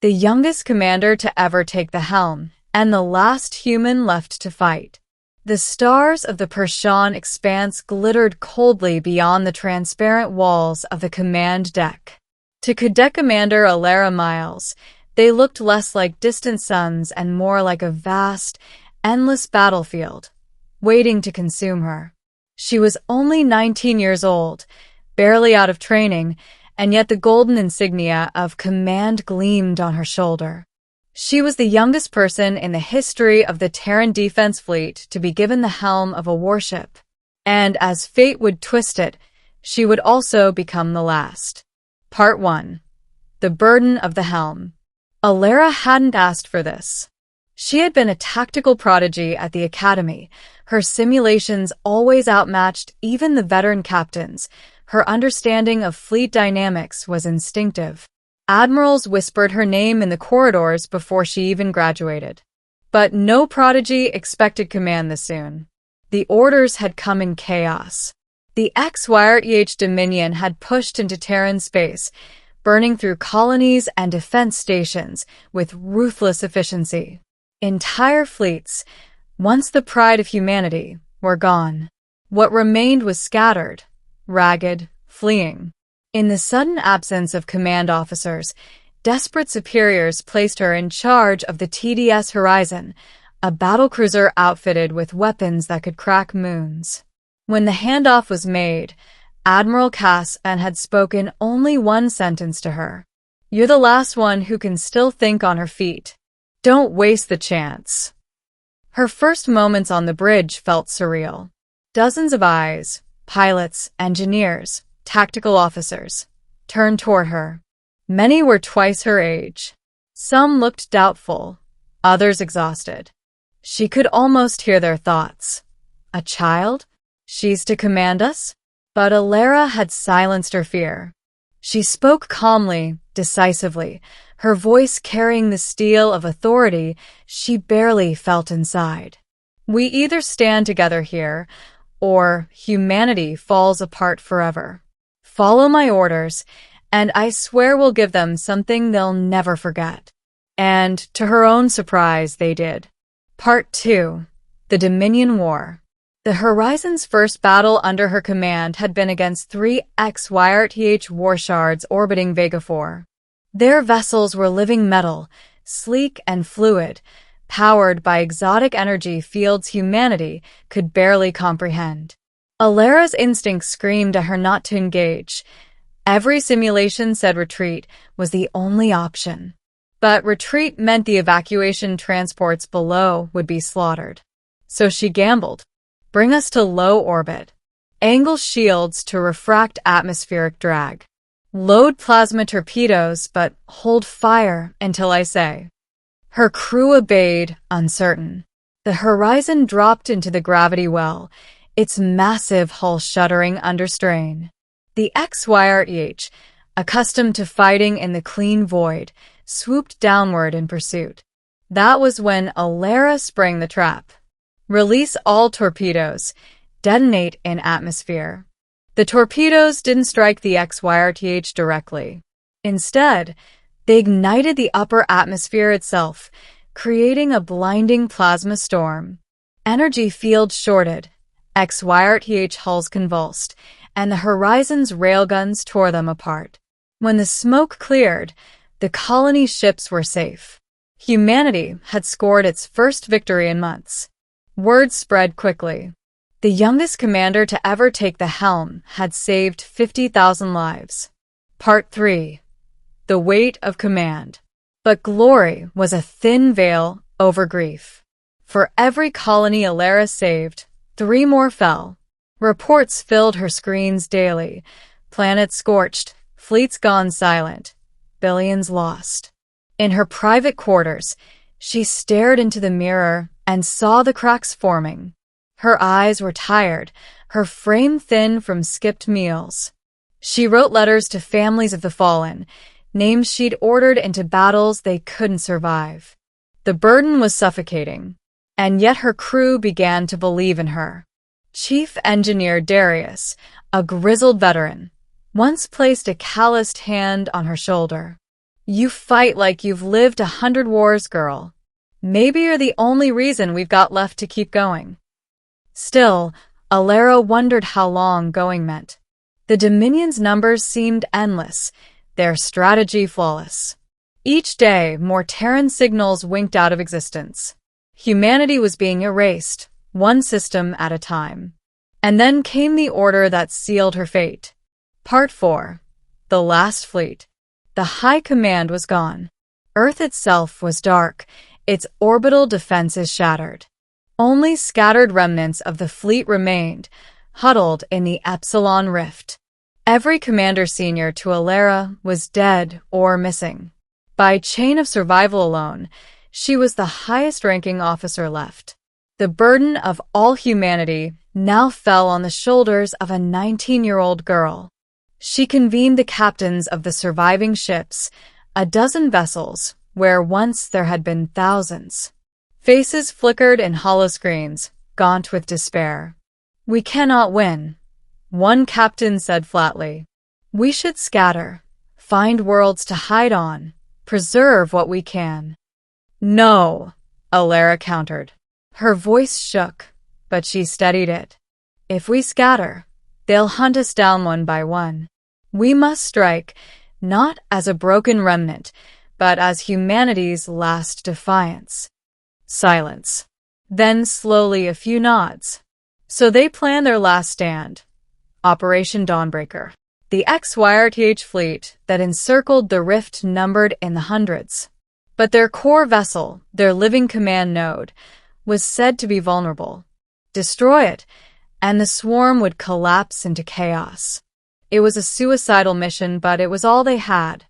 the youngest commander to ever take the helm, and the last human left to fight. The stars of the Persian expanse glittered coldly beyond the transparent walls of the command deck. To Cadet Commander Alara Miles, they looked less like distant suns and more like a vast, endless battlefield, waiting to consume her. She was only 19 years old, barely out of training, and yet the golden insignia of command gleamed on her shoulder. She was the youngest person in the history of the Terran Defense Fleet to be given the helm of a warship, and as fate would twist it, she would also become the last. Part 1. The Burden of the Helm. Alara hadn't asked for this. She had been a tactical prodigy at the academy. Her simulations always outmatched even the veteran captains. Her understanding of fleet dynamics was instinctive. Admirals whispered her name in the corridors before she even graduated. But no prodigy expected command this soon. The orders had come in chaos. The XYRTH Dominion had pushed into Terran space, burning through colonies and defense stations with ruthless efficiency. Entire fleets, once the pride of humanity, were gone. What remained was scattered, ragged, fleeing. In the sudden absence of command officers, desperate superiors placed her in charge of the TDS Horizon, a battlecruiser outfitted with weapons that could crack moons. When the handoff was made, Admiral Cass-Ann had spoken only one sentence to her. "You're the last one who can still think on her feet. Don't waste the chance." Her first moments on the bridge felt surreal. Dozens of eyes, pilots, engineers, tactical officers, turned toward her. Many were twice her age. Some looked doubtful, others exhausted. She could almost hear their thoughts. "A child? She's to command us?" But Alara had silenced her fear. She spoke calmly, decisively, her voice carrying the steel of authority she barely felt inside. "We either stand together here, or humanity falls apart forever. Follow my orders, and I swear we'll give them something they'll never forget." And, to her own surprise, they did. Part 2. The Dominion War. The Horizon's first battle under her command had been against 3 XYRTH warshards orbiting Vega 4. Their vessels were living metal, sleek and fluid, powered by exotic energy fields humanity could barely comprehend. Alara's instincts screamed at her not to engage. Every simulation said retreat was the only option. But retreat meant the evacuation transports below would be slaughtered. So she gambled. Bring us to low orbit. Angle shields to refract atmospheric drag. Load plasma torpedoes, but hold fire until I say. Her crew obeyed, uncertain. The Horizon dropped into the gravity well, its massive hull shuddering under strain. The XYRTH, accustomed to fighting in the clean void, swooped downward in pursuit. That was when Alara sprang the trap. "Release all torpedoes. Detonate in atmosphere." The torpedoes didn't strike the XYRTH directly. Instead, they ignited the upper atmosphere itself, creating a blinding plasma storm. Energy fields shorted, XYRTH hulls convulsed, and the Horizon's railguns tore them apart. When the smoke cleared, the colony ships were safe. Humanity had scored its first victory in months. Word spread quickly. The youngest commander to ever take the helm had saved 50,000 lives. Part 3. The Weight of Command. But glory was a thin veil over grief. For every colony Alara saved, 3 more fell. Reports filled her screens daily. Planets scorched, fleets gone silent, billions lost. In her private quarters, she stared into the mirror and saw the cracks forming. Her eyes were tired, her frame thin from skipped meals. She wrote letters to families of the fallen, names she'd ordered into battles they couldn't survive. The burden was suffocating, and yet her crew began to believe in her. Chief Engineer Darius, a grizzled veteran, once placed a calloused hand on her shoulder. You fight like you've lived 100 wars, girl. Maybe you're the only reason we've got left to keep going. Still, Alara wondered how long going meant. The Dominion's numbers seemed endless, their strategy flawless. Each day, more Terran signals winked out of existence. Humanity was being erased, one system at a time. And then came the order that sealed her fate. Part 4. The Last Fleet. The High Command was gone. Earth itself was dark, its orbital defenses shattered. Only scattered remnants of the fleet remained, huddled in the Epsilon Rift. Every commander senior to Alara was dead or missing. By chain of survival alone, she was the highest-ranking officer left. The burden of all humanity now fell on the shoulders of a 19-year-old girl. She convened the captains of the surviving ships, a dozen vessels, where once there had been thousands. Faces flickered in holoscreens, gaunt with despair. "We cannot win," one captain said flatly. "We should scatter, find worlds to hide on, preserve what we can." "No," Alara countered. Her voice shook, but she steadied it. "If we scatter, they'll hunt us down one by one. We must strike, not as a broken remnant, but as humanity's last defiance." Silence. Then slowly a few nods. So they planned their last stand. Operation Dawnbreaker. The XYRTH fleet that encircled the rift numbered in the hundreds. But their core vessel, their living command node, was said to be vulnerable. Destroy it, and the swarm would collapse into chaos. It was a suicidal mission, but it was all they had.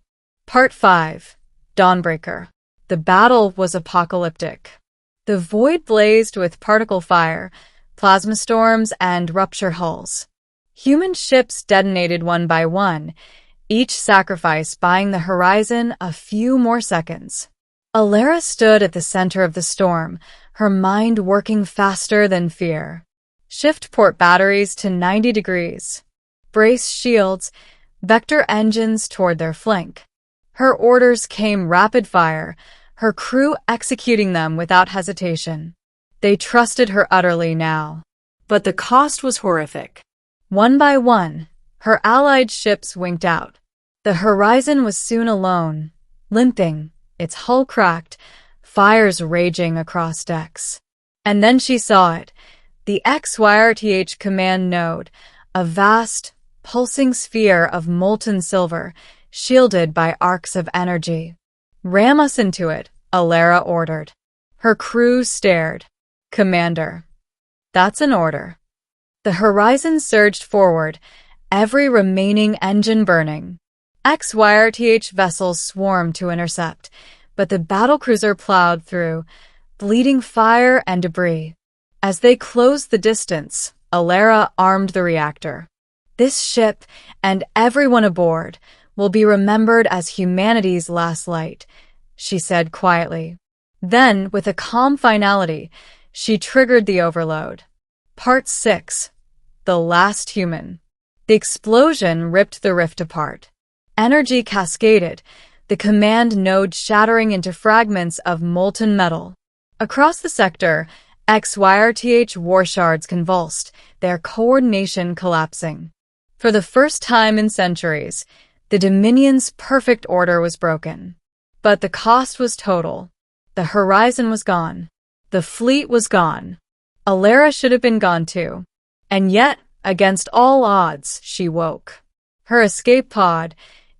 Part 5. Dawnbreaker. The battle was apocalyptic. The void blazed with particle fire, plasma storms, and rupture hulls. Human ships detonated one by one, each sacrifice buying the horizon a few more seconds. Alara stood at the center of the storm, her mind working faster than fear. Shift port batteries to 90 degrees. Brace shields, vector engines toward their flank. Her orders came rapid fire, her crew executing them without hesitation. They trusted her utterly now. But the cost was horrific. One by one, her allied ships winked out. The horizon was soon alone, limping, its hull cracked, fires raging across decks. And then she saw it, the XYRTH command node, a vast, pulsing sphere of molten silver, shielded by arcs of energy. "Ram us into it," Alara ordered. Her crew stared. "Commander." "That's an order." The horizon surged forward, every remaining engine burning. XYRTH vessels swarmed to intercept, but the battlecruiser plowed through, bleeding fire and debris. As they closed the distance, Alara armed the reactor. "This ship, and everyone aboard, will be remembered as humanity's last light," she said quietly. Then, with a calm finality, she triggered the overload. Part 6. The Last Human. The explosion ripped the rift apart. Energy cascaded, the command node shattering into fragments of molten metal. Across the sector, XYRTH warshards convulsed, their coordination collapsing. For the first time in centuries, the Dominion's perfect order was broken. But the cost was total. The horizon was gone. The fleet was gone. Alara should have been gone too. And yet, against all odds, she woke. Her escape pod,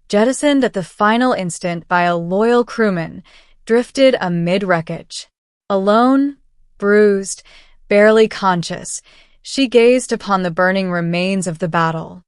jettisoned at the final instant by a loyal crewman, drifted amid wreckage. Alone, bruised, barely conscious, she gazed upon the burning remains of the battle.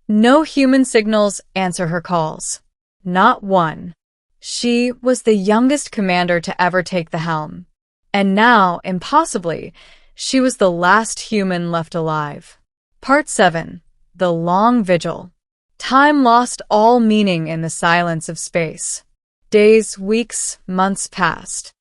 No human signals answer her calls. Not one. She was the youngest commander to ever take the helm. And now, impossibly, she was the last human left alive. Part 7. The Long Vigil. Time lost all meaning in the silence of space. Days, weeks, months passed.